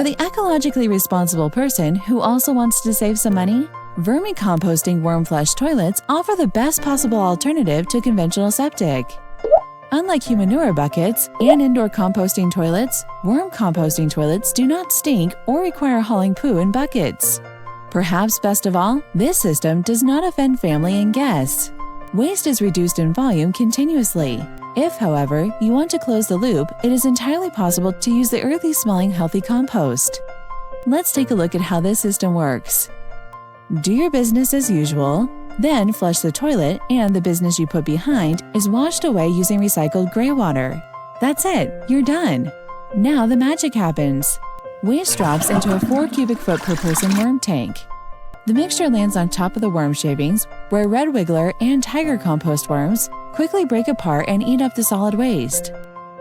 For the ecologically responsible person who also wants to save some money, vermicomposting worm flush toilets offer the best possible alternative to conventional septic. Unlike humanure buckets and indoor composting toilets, worm composting toilets do not stink or require hauling poo in buckets. Perhaps best of all, this system does not offend family and guests. Waste is reduced in volume continuously. If, however, you want to close the loop, it is entirely possible to use the earthy-smelling healthy compost. Let's take a look at how this system works. Do your business as usual, then flush the toilet, and the business you put behind is washed away using recycled gray water. That's it, you're done. Now the magic happens. Waste drops into a 4 cubic foot per person worm tank. The mixture lands on top of the worm shavings, where red wiggler and tiger compost worms quickly break apart and eat up the solid waste.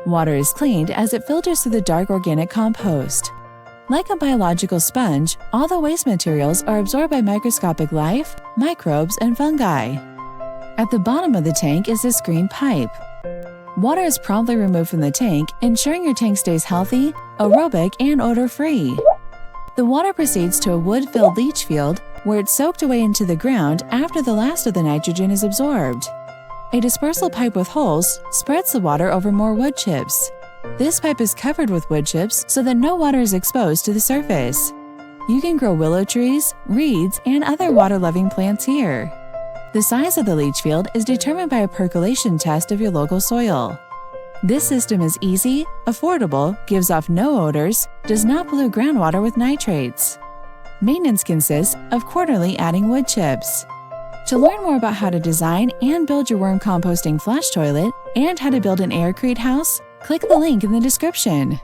Water is cleaned as it filters through the dark organic compost. Like a biological sponge, all the waste materials are absorbed by microscopic life, microbes, and fungi. At the bottom of the tank is this green pipe. Water is promptly removed from the tank, ensuring your tank stays healthy, aerobic, and odor-free. The water proceeds to a wood-filled leach field where it's soaked away into the ground after the last of the nitrogen is absorbed. A dispersal pipe with holes spreads the water over more wood chips. This pipe is covered with wood chips so that no water is exposed to the surface. You can grow willow trees, reeds, and other water-loving plants here. The size of the leach field is determined by a percolation test of your local soil. This system is easy, affordable, gives off no odors, does not pollute groundwater with nitrates. Maintenance consists of quarterly adding wood chips. To learn more about how to design and build your worm composting flush toilet and how to build an AirCrete house, click the link in the description.